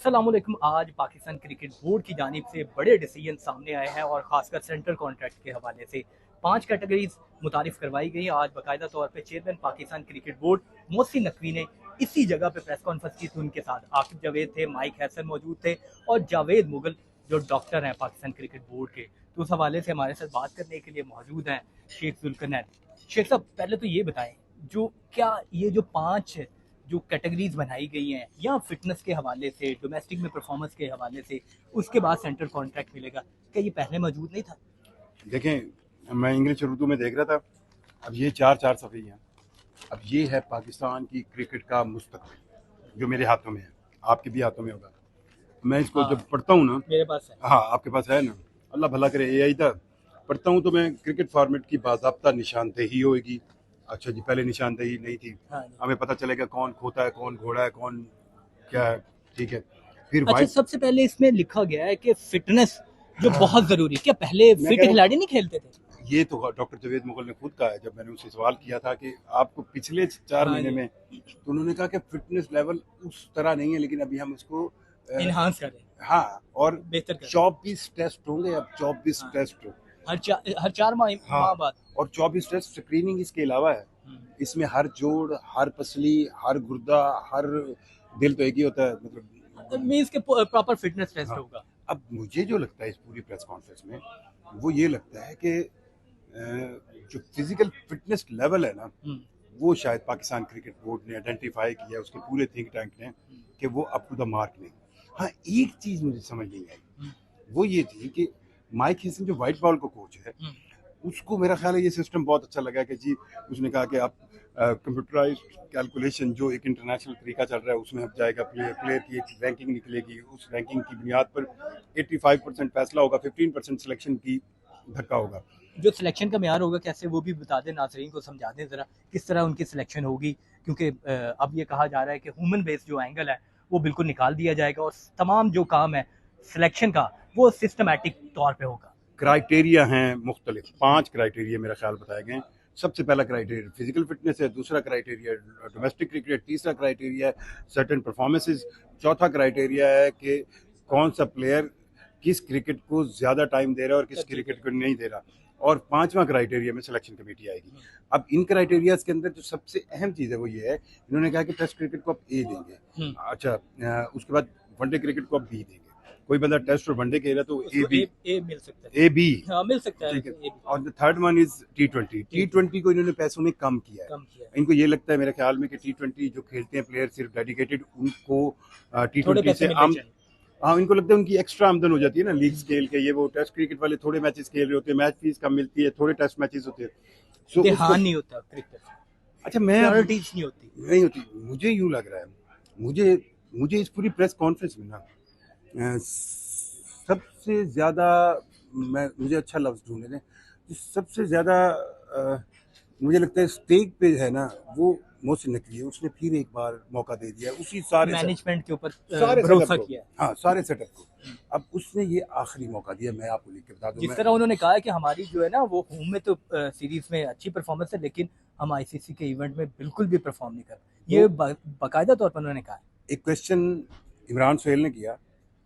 अस्सलामुअलैकुम। आज Pakistan cricket board की जानिब से बड़े डिसीजन सामने आए हैं और ख़ासकर सेंट्रल कॉन्ट्रैक्ट के हवाले से 5 कैटेगरीज मुतारिफ करवाई गई। आज बाकायदा तौर पर chairman Pakistan cricket board Mohsin Naqvi ने इसी जगह पे प्रेस कॉन्फ्रेंस की थी। उनके साथ आकिब जावेद थे, माइक हैसन मौजूद थे और जावेद मुगल जो डॉक्टर हैं पाकिस्तान क्रिकेट बोर्ड के। तो उस हवाले से हमारे साथ बात करने के लिए मौजूद हैं शेख जुल्करनैन। शेख साहब, पहले तो ये बताएं, जो क्या ये जो 5 जो कैटेगरीज बनाई गई हैं या फिटनेस के हवाले से, डोमेस्टिक में परफॉर्मेंस के हवाले से, उसके बाद सेंट्रल कॉन्ट्रैक्ट मिलेगा, क्या ये पहले मौजूद नहीं था? देखें, मैं इंग्लिश और उर्दू में देख रहा था। अब ये चार सफ़े हैं। अब ये है पाकिस्तान की क्रिकेट का मुस्तकबिल जो मेरे हाथों में है, आपके भी हाथों में होगा। मैं इसको जब पढ़ता हूँ ना, मेरे पास है। हाँ, आपके पास है ना, अल्लाह भला करे। AI था पढ़ता हूँ तो मैं क्रिकेट फॉर्मेट की बाज़ाब्ता निशानदेही होगी। अच्छा जी, पहले निशानदेही नहीं थी। हमें पता चलेगा कौन खोता है, कौन घोड़ा है, कौन क्या है। ठीक है, फिर अच्छा, सबसे पहले इसमें लिखा गया है कि फिटनेस जो बहुत जरूरी। क्या पहले फिट खिलाड़ी नहीं खेलते थे? ये तो डॉक्टर जावेद मुगल ने खुद कहा है। जब मैंने उससे सवाल किया था कि आपको पिछले 4 महीने में, तो उन्होंने कहा कि फिटनेस लेवल उस तरह नहीं है, लेकिन अभी हम उसको इनहांस करें। हाँ, और बेहतर करें। 24 टेस्ट होंगे अब, 24 टेस्ट हर 4 माह बाद। और 24 टेस्ट स्क्रीनिंग इसके अलावा है। इसमें हर जोड़, हर पसली, हर गुर्दा, हर दिल तो एक ही होता है, मतलब मींस के प्रॉपर फिटनेस टेस्ट होगा। अब मुझे जो लगता है इस पूरी प्रेस कॉन्फ्रेंस में, वो ये लगता है कि जो फिजिकल फिटनेस लेवल है ना, वो शायद पाकिस्तान क्रिकेट बोर्ड ने आइडेंटिफाई किया, उसके पूरे थिंक टैंक ने, कि वो अप टू द मार्क नहीं। हाँ, एक चीज़ मुझे समझ नहीं आई, वो ये थी कि माइक हैसन जो वाइट बॉल को कोच है, उसको मेरा ख्याल है ये सिस्टम बहुत अच्छा लगा कि जी, उसने कहा कि आप कंप्यूटराइज्ड कैलकुलेशन जो एक इंटरनेशनल तरीका चल रहा है, उसमें अब जाएगा। प्लेयर की एक रैंकिंग निकलेगी, उस रैंकिंग की बुनियाद पर 85% फैसला होगा, 15% सिलेक्शन की धक्का होगा। जो सिलेक्शन का म्यार होगा कैसे, वो भी बता दें, नाजरीन को समझा दें ज़रा किस तरह उनकी सिलेक्शन होगी। क्योंकि अब ये कहा जा रहा है कि ह्यूमन बेस्ड जो एंगल है वो बिल्कुल निकाल दिया जाएगा और तमाम जो काम है सिलेक्शन का वो सिस्टमैटिक तौर पे होगा। क्राइटेरिया हैं मुख्तलिफ, 5 क्राइटेरिया मेरा ख्याल बताए गए। सबसे पहला क्राइटेरिया फिजिकल फिटनेस है, दूसरा क्राइटेरिया डोमेस्टिक क्रिकेट, तीसरा क्राइटेरिया सर्टेन परफॉर्मेंसेज, चौथा क्राइटेरिया है कि कौन सा प्लेयर किस क्रिकेट को ज़्यादा टाइम दे रहा है और किस क्रिकेट को नहीं दे रहा, और 5वां क्राइटेरिया में सिलेक्शन कमेटी आएगी। अब इन क्राइटेरियाज के अंदर जो सबसे अहम चीज़ है वो ये है, इन्होंने कहा कि टेस्ट क्रिकेट को आप A देंगे। अच्छा, उसके बाद वनडे क्रिकेट को आप B देंगे। कोई बंदा टेस्ट और वनडे खेल रहा तो ए मिल सकता है, ए बी, हाँ, मिल सकता है। और थर्ड वन इज T20 को इन्होंने पैसों में कम किया है। इनको ये लगता है मेरे ख्याल में कि T20 जो खेलते हैं प्लेयर सिर्फ डेडिकेटेड, उनको T20 से हाँ, इनको लगता है उनकी एक्स्ट्रा आमदन हो जाती है ना, लीग स्केल के। ये वो टेस्ट क्रिकेट वाले थोड़े मैचेस खेल रहे होते हैं, मैच फीस कम मिलती है, थोड़े टेस्ट मैचेस होते हैं, सो नहीं होता क्रिकेट। अच्छा, मैं नहीं होती। मुझे यूं लग रहा है, मुझे इस पूरी प्रेस कॉन्फ्रेंस में ना सबसे ज़्यादा, मुझे अच्छा लफ्ज़ ढूंढने दें, सबसे ज़्यादा मुझे लगता है स्टेक पे है ना, वो मोहसिन नकवी है। उसने फिर एक बार मौका दे दिया उसी सारे मैनेजमेंट के ऊपर भरोसा किया, हाँ, सारे सेटअप को। अब उसने ये आखिरी मौका दिया। मैं आपको लिख के बता दूं, जिस तरह उन्होंने कहा है कि हमारी जो है ना वो होम में तो सीरीज में अच्छी परफॉर्मेंस है, लेकिन हम ICC के इवेंट में बिल्कुल भी परफॉर्म नहीं कर, ये बाकायदा तौर पर उन्होंने कहा। एक क्वेश्चन इमरान सोहेल ने किया,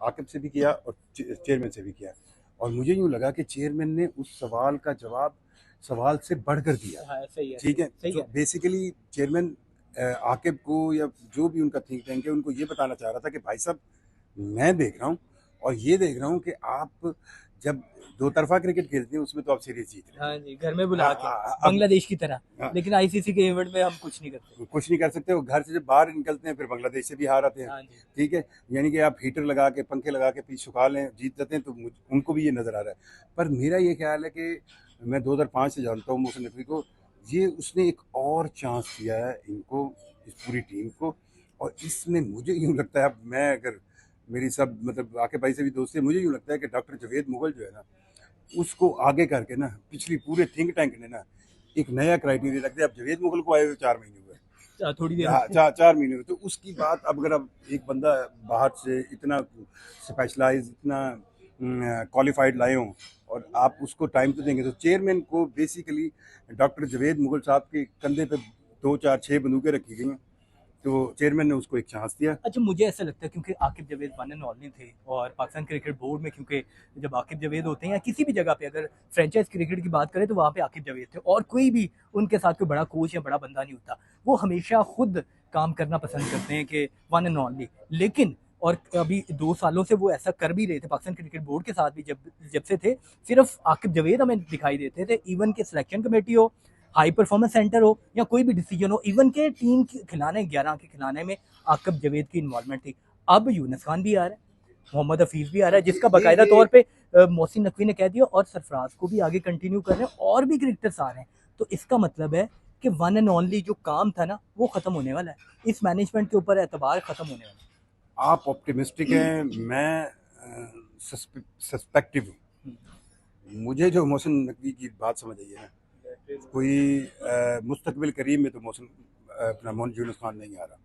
आकिब से भी किया और चेयरमैन से भी किया, और मुझे यूँ लगा कि चेयरमैन ने उस सवाल का जवाब सवाल से बढ़कर दिया। हाँ, सही है, ठीक है। तो बेसिकली चेयरमैन आकिब को या जो भी उनका थिंक टैंक है, उनको ये बताना चाह रहा था कि भाई साहब, मैं देख रहा हूँ और ये देख रहा हूँ कि आप जब दो तरफा क्रिकेट खेलते हैं उसमें तो आप सीरीज जीत रहे हैं। हाँ जी, घर में बुला के बांग्लादेश की तरह। लेकिन ICC के इवेंट में हम कुछ नहीं कर सकते। वो घर से जब बाहर निकलते हैं फिर बांग्लादेश से भी हार आते हैं। ठीक है, यानी कि आप हीटर लगा के, पंखे लगा के पीछे सुखा लें, जीत जाते हैं, तो उनको भी ये नज़र आ रहा है। पर मेरा ये ख्याल है कि मैं 2005 से जानता हूँ मोहसिन नकवी को, ये उसने एक और चांस दिया है इनको, इस पूरी टीम को। और इसमें मुझे यूँ लगता है, अब मैं अगर मेरी सब मतलब आकिब भाई से भी दोस्ती है, मुझे यूँ लगता है कि डॉक्टर जावेद मुगल जो है ना, उसको आगे करके ना पिछली पूरे थिंक टैंक ने ना एक नया क्राइटेरिया रख दिया। अब जावेद मुगल को आए हुए 4 महीने हुए, थोड़ी देर 4 महीने हुए, तो उसकी बात अब अगर अब एक बंदा बाहर से इतना स्पेशलाइज, इतना क्वालिफाइड लाए हों और आप उसको टाइम तो देंगे, तो चेयरमैन को बेसिकली डॉक्टर जावेद मुगल साहब के कंधे पे 2 4 6 बंदूकें रखी गई हैं। तो चेयरमैन ने उसको एक चांस दिया। अच्छा, मुझे ऐसा लगता है क्योंकि Aqib Javed one and only थे, और पाकिस्तान क्रिकेट बोर्ड में क्योंकि जब आकिब जावेद होते हैं या किसी भी जगह पे अगर फ्रेंचाइज क्रिकेट की बात करें तो वहाँ पे आकिब जावेद थे, और कोई भी उनके साथ कोई बड़ा कोच या बड़ा बंदा नहीं होता। वो हमेशा खुद काम करना पसंद करते हैं कि वन एंड ओनली। लेकिन और अभी 2 सालों से वो ऐसा कर भी रहे थे पाकिस्तान क्रिकेट बोर्ड के साथ भी, जब से थे सिर्फ आकिब जावेद हमें दिखाई देते थे। इवन के सिलेक्शन कमेटी हो, हाई परफॉर्मेंस सेंटर हो, या कोई भी डिसीजन हो, इवन के टीम खिलाने 11 के खिलाने में आकिब जावेद की इन्वॉल्वमेंट थी। अब यूनुस खान भी आ रहा है, मोहम्मद हफीज भी आ रहा है, जिसका बाकायदा तौर पे मोहसिन नकवी ने कह दिया, और सरफराज को भी आगे कंटिन्यू कर रहे हैं, और भी क्रिकेटर्स आ रहे हैं। तो इसका मतलब है कि वन एंड ओनली जो काम था ना वो खत्म होने वाला है, इस मैनेजमेंट के ऊपर एतबार खत्म होने वाला है। आप ऑप्टिमिस्टिक हैं, मैं सस्पेक्टिव हूँ। मुझे जो मोहसिन नकवी की बात समझ आई है ना, कोई मुस्तकबिल करीब में तो मोहसिन अपना यूनुस खान नहीं आ रहा,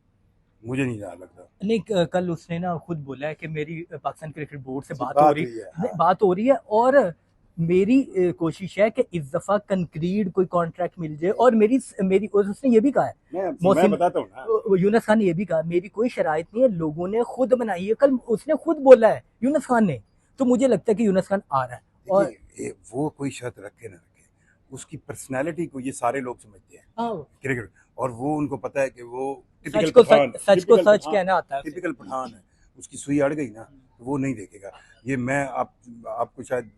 मुझे नहीं लगता। नहीं, कल उसने ना खुद बोला है कि मेरी पाकिस्तान क्रिकेट बोर्ड से बात हो रही है, हाँ। बात हो रही है, और मेरी कोशिश है कि इस दफा कंक्रीट कोई कॉन्ट्रैक्ट मिल जाए, और मेरी मेरी और उसने ये भी कहा है, मैं बताता हूँ ना, यूनुस खान ने ये भी कहा मेरी कोई शराइत नहीं है, लोगों ने खुद बनाई है। कल उसने खुद बोला है यूनुस खान ने। तो मुझे लगता है कि यूनुस खान आ रहा है, और वो कोई शर्त रखे ना रखे, उसकी पर्सनैलिटी को ये सारे लोग समझते हैं क्रिकेट, और वो उनको पता है कि वो सच को सच कहना आता है, टिपिकल पठान है। उसकी सुई अड़ गई ना तो वो नहीं देखेगा। ये मैं आपको शायद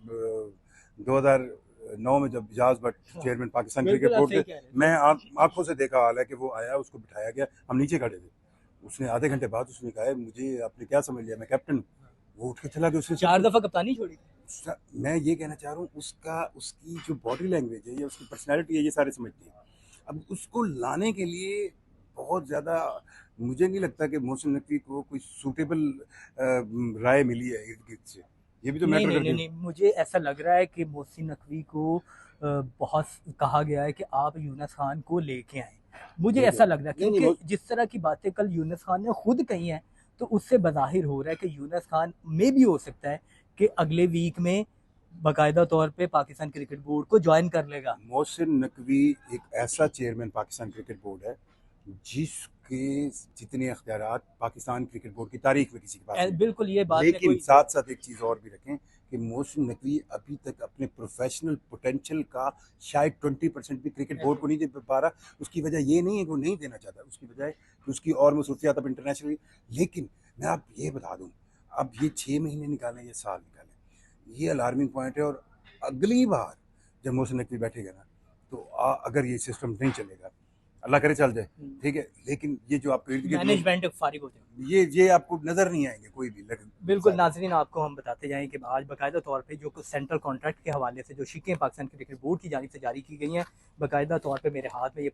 2009 में जब Ijaz Butt chairman Pakistan cricket board थे, मैं आंखों से देखा हाल है कि वो आया, उसको बिठाया गया, हम नीचे खड़े थे, उसने आधे घंटे बाद उसने कहा मुझे आपने क्या समझ लिया, मैं कैप्टन। वो उठ के चला गया, उसने 4 दफा कप्तानी छोड़ी। मैं ये कहना चाह रहा हूँ, उसकी जो बॉडी लैंग्वेज है या उसकी पर्सनैलिटी है, ये सारे समझते हैं। अब उसको लाने के लिए बहुत ज़्यादा मुझे नहीं लगता कि मोहसिन नकवी को कोई सूटेबल राय मिली है इर्द गिर्द से। ये भी तो मैटर करती है। नहीं, मुझे ऐसा लग रहा है कि मोहसिन नकवी को बहुत कहा गया है कि आप यूनुस खान को लेके आए। मुझे ऐसा लग रहा है क्योंकि जिस तरह की बातें कल यूनुस खान ने खुद कही हैं, तो उससे बज़ाहिर हो रहा है कि यूनुस खान में भी हो सकता है कि अगले वीक में बाकायदा तौर पे पाकिस्तान क्रिकेट बोर्ड को ज्वाइन कर लेगा। मोहसिन नकवी एक ऐसा चेयरमैन पाकिस्तान क्रिकेट बोर्ड है जिसके जितने अख्तियारात पाकिस्तान क्रिकेट बोर्ड की तारीख में किसी के पास नहीं। बिल्कुल, ये बात। लेकिन साथ साथ एक चीज़ और भी रखें कि मोहसिन नकवी अभी तक अपने प्रोफेशनल पोटेंशियल का शायद 20% भी क्रिकेट बोर्ड को नहीं दे पा रहा। उसकी वजह ये नहीं है कि वो नहीं देना चाहता, उसकी वजह है कि उसकी और मसरूफियात अब इंटरनेशनली। लेकिन मैं आप ये बता दूँ, अब ये 6 महीने निकालें या साल निकालें, ये अलार्मिंग पॉइंट है। और अगली बार जब मोहसिन नकवी बैठेगा ना, तो अगर ये सिस्टम नहीं चलेगा, अल्लाह करे चल जाए, ठीक है, लेकिन ये जो आपको मैनेजमेंट फारिग हो जाए, ये आपको नजर नहीं आएंगे कोई भी। बिल्कुल नाजरीन, आपको हम बताते जाएं कि आज बाकायदा तौर पे जो सेंट्रल कॉन्ट्रैक्ट के हवाले से जो शिकें पाकिस्तान क्रिकेट बोर्ड की जानिब से जारी की गई हैं, बाकायदा तौर पे मेरे हाथ में ये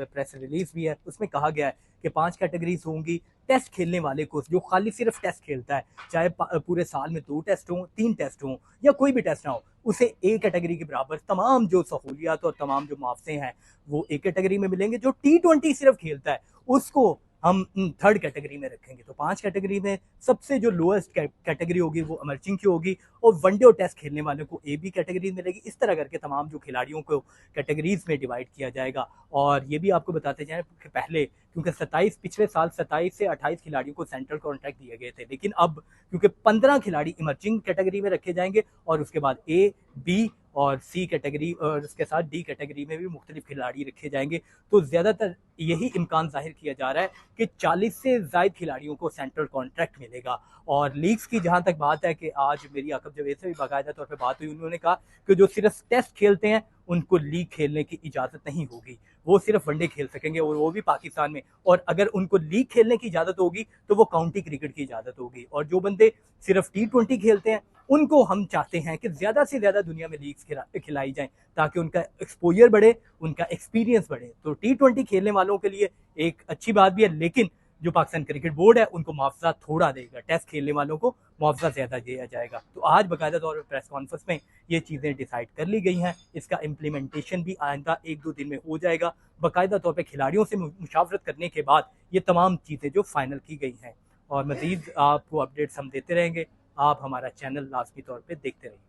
प्रेस रिलीज भी है। उसमें कहा गया है कि 5 कैटेगरीज होंगी। टेस्ट खेलने वाले को जो खाली सिर्फ टेस्ट खेलता है, चाहे पूरे साल में 2 टेस्ट हों, 3 टेस्ट हों, या कोई भी टेस्ट ना हो, उसे ए कैटेगरी के बराबर तमाम जो सहूलियात और तमाम जो मुआवजे हैं वो ए कैटेगरी में मिलेंगे। जो T20 सिर्फ खेलता है उसको हम 3rd कैटेगरी में रखेंगे। तो 5 कैटेगरी में सबसे जो लोएस्ट कैटेगरी होगी वो अमर्चिंग की होगी, और वनडे और टेस्ट खेलने वालों को ए बी कैटेगरी मिलेगी। इस तरह करके तमाम जो खिलाड़ियों को कैटेगरीज में डिवाइड किया जाएगा। और ये भी आपको बताते जाएं कि पहले क्योंकि पिछले साल 27 से 28 खिलाड़ियों को सेंट्रल कॉन्ट्रैक्ट दिए गए थे, लेकिन अब क्योंकि 15 खिलाड़ी इमर्जिंग कैटेगरी में रखे जाएंगे, और उसके बाद ए, बी और सी कैटेगरी, और उसके साथ डी कैटेगरी में भी मुख्तलिफ खिलाड़ी रखे जाएंगे। तो ज़्यादातर यही इम्कान जाहिर किया जा रहा है कि 40 से ज़ायद खिलाड़ियों को सेंट्रल कॉन्ट्रैक्ट मिलेगा। और लीग्स की जहाँ तक बात है कि आज मेरी आकिब जावेद से भी बाकायदा तौर पर बात हुई, उन्होंने कहा कि जो सिर्फ टेस्ट खेलते हैं उनको लीग खेलने की इजाज़त नहीं होगी, वो सिर्फ वनडे खेल सकेंगे, और वो भी पाकिस्तान में। और अगर उनको लीग खेलने की इजाज़त होगी तो वो काउंटी क्रिकेट की इजाज़त होगी। और जो बंदे सिर्फ T20 खेलते हैं उनको हम चाहते हैं कि ज़्यादा से ज़्यादा दुनिया में लीग्स खिलाई जाएं, ताकि उनका एक्सपोजर बढ़े, उनका एक्सपीरियंस बढ़े। तो T20 खेलने वालों के लिए एक अच्छी बात भी है, लेकिन जो पाकिस्तान क्रिकेट बोर्ड है उनको मुआवजा थोड़ा देगा, टेस्ट खेलने वालों को मुआवजा ज़्यादा दिया जाएगा। तो आज बाकायदा तौर पर प्रेस कॉन्फ्रेंस में ये चीज़ें डिसाइड कर ली गई हैं। इसका इम्प्लीमेंटेशन भी आइंदा 1-2 दिन में हो जाएगा। बाकायदा तौर पर खिलाड़ियों से मुशावरत करने के बाद ये तमाम चीज़ें जो फाइनल की गई हैं। और मज़ीद आपको अपडेट्स हम देते रहेंगे। आप हमारा चैनल लाजमी तौर पर देखते रहिए।